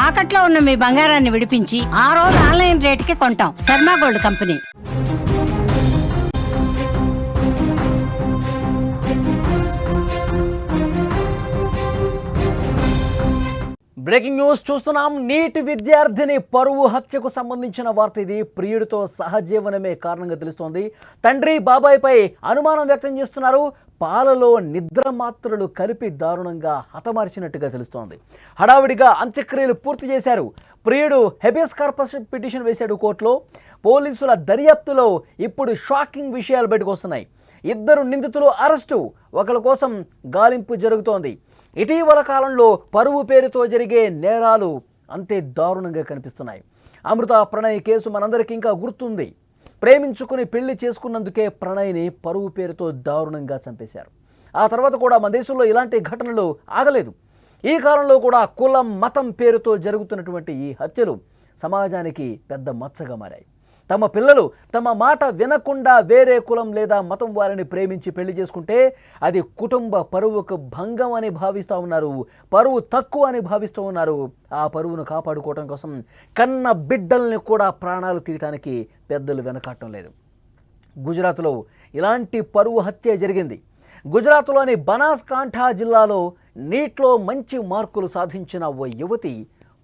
తాకట్లో ఉన్న మీ బంగారాన్ని విడిపించి ఆ రోజు ఆన్లైన్ రేటుకి కొంటాం. Sharma gold company. Breaking news చూస్తున్నాం. నీట్ విద్యార్థిని పరువు హత్యకు సంబంధించిన వార్త ఇది. ప్రియుడితో సహజీవనమే కారణంగా తెలుస్తోంది. తండ్రి బాబాయ్పై అనుమానం వ్యక్తం చేస్తున్నారు. పాలలో నిద్ర మాత్రలు కలిపి దారుణంగా హతమార్చినట్టుగా తెలుస్తోంది. హడావిడిగా అంత్యక్రియలు పూర్తి చేశారు. ప్రియుడు హెబియస్ కార్పస్ పిటిషన్ వేశాడు కోర్టులో. పోలీసుల దర్యాప్తులో ఇప్పుడు షాకింగ్ విషయాలు బయటకు వస్తున్నాయి. ఇద్దరు నిందితులు అరెస్టు, ఒకరి కోసం గాలింపు జరుగుతోంది. ఇటీవల కాలంలో పరువు పేరుతో జరిగే నేరాలు అంతే దారుణంగా కనిపిస్తున్నాయి. అమృత ప్రణయ్ కేసు మనందరికీ ఇంకా గుర్తుంది. ప్రేమించుకుని పెళ్లి చేసుకున్నందుకే ప్రణయ్ని పరువు పేరుతో దారుణంగా చంపేశారు. ఆ తర్వాత కూడా మన దేశంలో ఇలాంటి ఘటనలు ఆగలేదు. ఈ కాలంలో కూడా కులం మతం పేరుతో జరుగుతున్నటువంటి ఈ హత్యలు సమాజానికి పెద్ద మచ్చగా మారాయి. తమ పిల్లలు తమ మాట వినకుండా వేరే కులం లేదా మతం వారిని ప్రేమించి పెళ్లి చేసుకుంటే అది కుటుంబ పరువుకు భంగం అని భావిస్తూ ఉన్నారు. పరువు తక్కువ అని భావిస్తూ ఉన్నారు. ఆ పరువును కాపాడుకోవడం కోసం కన్న బిడ్డల్ని కూడా ప్రాణాలు తీయటానికి పెద్దలు వెనకాడటం లేదు. గుజరాత్లో ఇలాంటి పరువు హత్య జరిగింది. గుజరాత్లోని బనాస్కాంఠా జిల్లాలో నీట్లో మంచి మార్కులు సాధించిన ఓ యువతి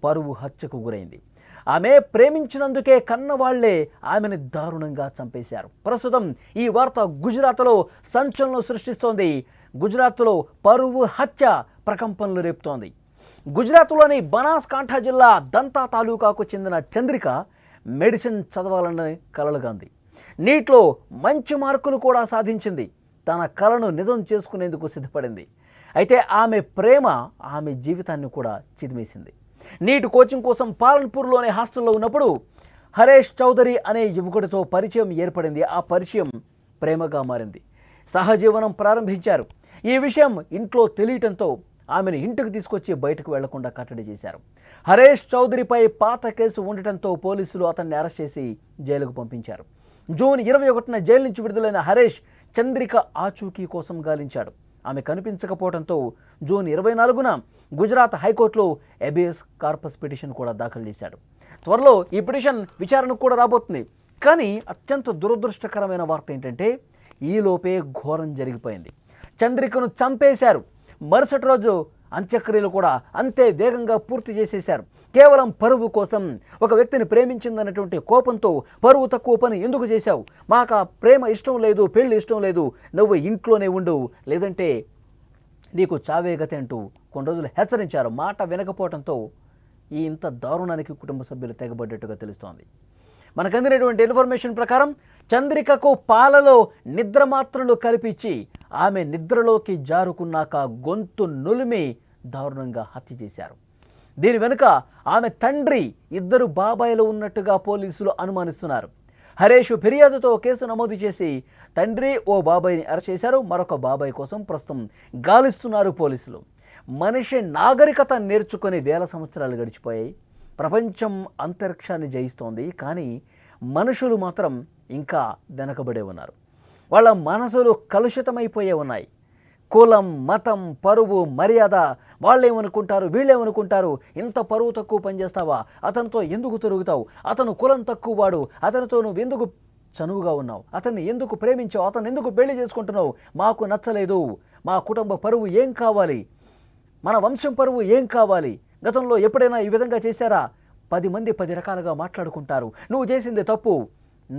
పరువు హత్యకు గురైంది. ఆమె ప్రేమించినందుకే కన్నవాళ్లే ఆమెను దారుణంగా చంపేశారు. ప్రస్తుతం ఈ వార్త గుజరాత్లో సంచలనం సృష్టిస్తోంది. గుజరాత్లో పరువు హత్య ప్రకంపనలు రేపుతోంది. గుజరాత్లోని బనాస్కాంఠా జిల్లా దంతా తాలూకాకు చెందిన చంద్రిక మెడిసిన్ చదవాలని కలలుగాంది. నీట్లో మంచి మార్కులు కూడా సాధించింది. తన కలను నిజం చేసుకునేందుకు సిద్ధపడింది. అయితే ఆమె ప్రేమ ఆమె జీవితాన్ని కూడా చిదిమేసింది. నీట్ కోచింగ్ కోసం పాలన్పూర్లోని హాస్టల్లో ఉన్నప్పుడు హరేష్ చౌదరి అనే యువకుడితో పరిచయం ఏర్పడింది. ఆ పరిచయం ప్రేమగా మారింది. సహజీవనం ప్రారంభించారు. ఈ విషయం ఇంట్లో తెలియటంతో ఆమెను ఇంటికి తీసుకొచ్చి బయటకు వెళ్లకుండా కట్టడి చేశారు. హరేష్ చౌదరిపై పాత కేసు ఉండటంతో పోలీసులు అతన్ని అరెస్ట్ చేసి జైలుకు పంపించారు. జూన్ 21న జైలు నుంచి విడుదలైన హరేష్ చంద్రిక ఆచూకీ కోసం గాలించాడు. ఆమె కనిపించకపోవడంతో జూన్ 24న గుజరాత్ హైకోర్టులో హెబియస్ కార్పస్ పిటిషన్ కూడా దాఖలు చేశాడు. త్వరలో ఈ పిటిషన్ విచారణకు కూడా రాబోతుంది. కానీ అత్యంత దురదృష్టకరమైన వార్త ఏంటంటే ఈలోపే ఘోరం జరిగిపోయింది. చంద్రికను చంపేశారు. మరుసటి రోజు అంత్యక్రియలు కూడా అంతే వేగంగా పూర్తి చేసేశారు. కేవలం పరువు కోసం, ఒక వ్యక్తిని ప్రేమించిందన్నటువంటి కోపంతో పరువు తక్కువ పని ఎందుకు చేశావు, మాకు ప్రేమ ఇష్టం లేదు, పెళ్లి ఇష్టం లేదు, నువ్వు ఇంట్లోనే ఉండు, లేదంటే నీకు చావే గతి అంటూ కొన్ని రోజులు హెచ్చరించారు. మాట వినకపోవడంతో ఈ ఇంత దారుణానికి కుటుంబ సభ్యులు తెగబడ్డట్టుగా తెలుస్తోంది. మనకు అందినటువంటి ఇన్ఫర్మేషన్ ప్రకారం చంద్రికకు పాలలో నిద్ర మాత్రలు కల్పించి ఆమె నిద్రలోకి జారుకున్నాక గొంతు నులిమి దారుణంగా హత్య చేశారు. దీని వెనుక ఆమె తండ్రి, ఇద్దరు బాబాయిలు ఉన్నట్టుగా పోలీసులు అనుమానిస్తున్నారు. హరేష్ ఫిర్యాదుతో కేసు నమోదు చేసి తండ్రి ఓ బాబాయిని అరెస్ట్ చేశారు. మరొక బాబాయ్ కోసం ప్రస్తుతం గాలిస్తున్నారు పోలీసులు. మనిషి నాగరికత నేర్చుకుని వేల సంవత్సరాలు గడిచిపోయాయి. ప్రపంచం అంతరిక్షాన్ని జయిస్తోంది. కానీ మనుషులు మాత్రం ఇంకా వెనకబడే ఉన్నారు. వాళ్ళ మనసులు కలుషితమైపోయే ఉన్నాయి. కులం, మతం, పరువు, మర్యాద, వాళ్ళేమనుకుంటారు, వీళ్ళేమనుకుంటారు, ఇంత పరువు తక్కువ పనిచేస్తావా, అతనితో ఎందుకు తిరుగుతావు, అతను కులం తక్కువ వాడు, అతనితో నువ్వు ఎందుకు చనువుగా ఉన్నావు, అతన్ని ఎందుకు ప్రేమించావు, అతను ఎందుకు పెళ్లి చేసుకుంటున్నావు, మాకు నచ్చలేదు, మా కుటుంబ పరువు ఏం కావాలి, మన వంశం పరువు ఏం కావాలి, గతంలో ఎప్పుడైనా ఈ విధంగా చేశారా, 10 మంది 10 రకాలుగా మాట్లాడుకుంటారు, నువ్వు చేసింది తప్పు,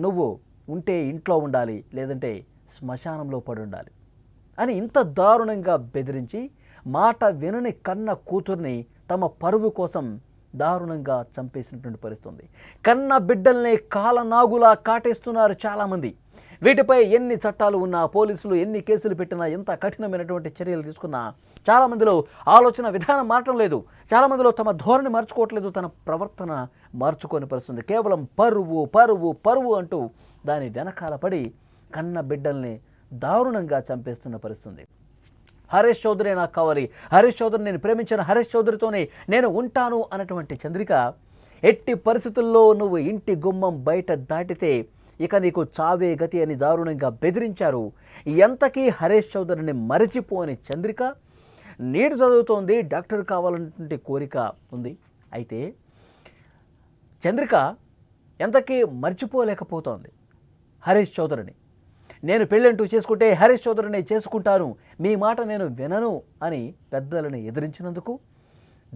నువ్వు ఉంటే ఇంట్లో ఉండాలి, లేదంటే శ్మశానంలో పడి ఉండాలి అని ఇంత దారుణంగా బెదిరించి మాట వినని కన్న కూతుర్ని తమ పరువు కోసం దారుణంగా చంపేసినటువంటి పరిస్థితుంది. కన్న బిడ్డల్ని కాలనాగులా కాటేస్తున్నారు చాలామంది. వీటిపై ఎన్ని చట్టాలు ఉన్నా, పోలీసులు ఎన్ని కేసులు పెట్టినా, ఎంత కఠినమైనటువంటి చర్యలు తీసుకున్నా చాలామందిలో ఆలోచన విధానం మారటం లేదు. చాలామందిలో తమ ధోరణి మార్చుకోవట్లేదు, తన ప్రవర్తన మార్చుకొని పరిస్థితుంది. కేవలం పరువు పరువు పరువు అంటూ దాని వెనకాల పడి కన్న బిడ్డల్ని దారుణంగా చంపేస్తున్న పరిస్థితుంది. హరీష్ చౌదరి నాకు కావాలి, హరీష్ చౌదరి నేను ప్రేమించిన హరీష్ చౌదరితోనే నేను ఉంటాను అన్నటువంటి చంద్రిక ఎట్టి పరిస్థితుల్లో నువ్వు ఇంటి గుమ్మం బయట దాటితే ఇక నీకు చావే గతి అని దారుణంగా బెదిరించారు. ఎంతకీ హరీష్ చౌదరిని మరచిపోని చంద్రిక నీట్ చదువుతోంది, డాక్టర్ కావాలన్నటువంటి కోరిక ఉంది. అయితే చంద్రిక ఎంతకీ మర్చిపోలేకపోతోంది హరీష్ చౌదరిని. నేను పెళ్ళంటూ చేసుకుంటే హరీష్ చౌదరిని చేసుకుంటాను, మీ మాట నేను వినను అని పెద్దలని ఎదిరించినందుకు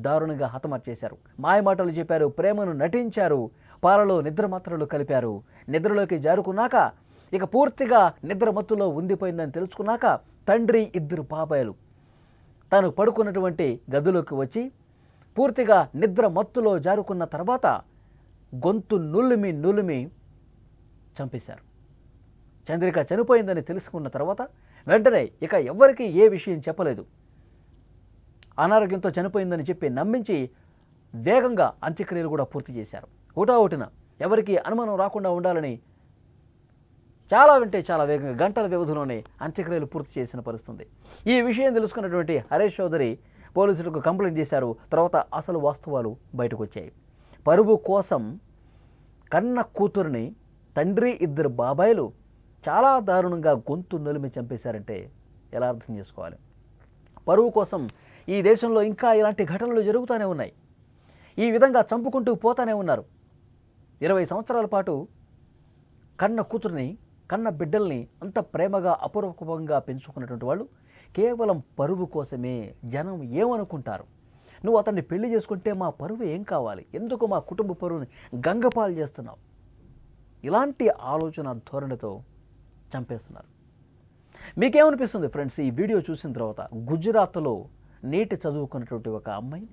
దారుణంగా హతమార్చేశారు. మాయ మాటలు చెప్పారు, ప్రేమను నటించారు, పాలలో నిద్ర మాత్రలు కలిపారు. నిద్రలోకి జారుకున్నాక ఇక పూర్తిగా నిద్ర మత్తులో ఉండిపోయిందని తెలుసుకున్నాక తండ్రి, 2 బాబాయిలు తాను పడుకున్నటువంటి గదిలోకి వచ్చి పూర్తిగా నిద్ర మత్తులో జారుకున్న తర్వాత గొంతు నులిమి చంపేశారు. చంద్రిక చనిపోయిందని తెలుసుకున్న తర్వాత వెంటనే ఇక ఎవ్వరికీ ఏ విషయం చెప్పలేదు. అనారోగ్యంతో చనిపోయిందని చెప్పి నమ్మించి వేగంగా అంత్యక్రియలు కూడా పూర్తి చేశారు. హుటాహుటిన ఎవరికి అనుమానం రాకుండా ఉండాలని చాలా వేగంగా గంటల వ్యవధిలోనే అంత్యక్రియలు పూర్తి చేసిన పరిస్థితుంది. ఈ విషయం తెలుసుకున్నటువంటి హరీష్ చౌదరి పోలీసులకు కంప్లైంట్ చేశారు. తర్వాత అసలు వాస్తవాలు బయటకు వచ్చాయి. పరువు కోసం కన్న కూతురిని తండ్రి, 2 బాబాయిలు చాలా దారుణంగా గొంతు నులిమి చంపేశారంటే ఎలా అర్థం చేసుకోవాలి? పరువు కోసం ఈ దేశంలో ఇంకా ఇలాంటి ఘటనలు జరుగుతూనే ఉన్నాయి. ఈ విధంగా చంపుకుంటూ పోతానే ఉన్నారు. 20 సంవత్సరాల పాటు కన్న కూతురిని, కన్న బిడ్డల్ని అంత ప్రేమగా అపూర్వకంగా పెంచుకున్నటువంటి వాళ్ళు కేవలం పరువు కోసమే. జనం ఏమనుకుంటారు, నువ్వు అతన్ని పెళ్లి చేసుకుంటే మా పరువు ఏం కావాలి, ఎందుకు మా కుటుంబ పరువుని గంగపాలు చేస్తున్నావు, ఇలాంటి ఆలోచన ధోరణితో చంపేస్తున్నారు. మీకేమనిపిస్తుంది ఫ్రెండ్స్? ఈ వీడియో చూసిన తర్వాత గుజరాత్లో నీట్ చదువుకున్నటువంటి ఒక అమ్మాయి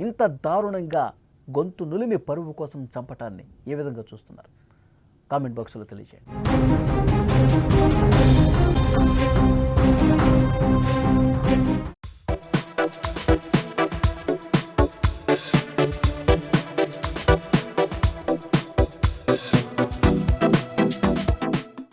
ఇంత దారుణంగా గొంతు నులిమి పరువు కోసం చంపటాన్ని ఏ విధంగా చూస్తున్నారు? కామెంట్ బాక్స్లో తెలియజేయండి.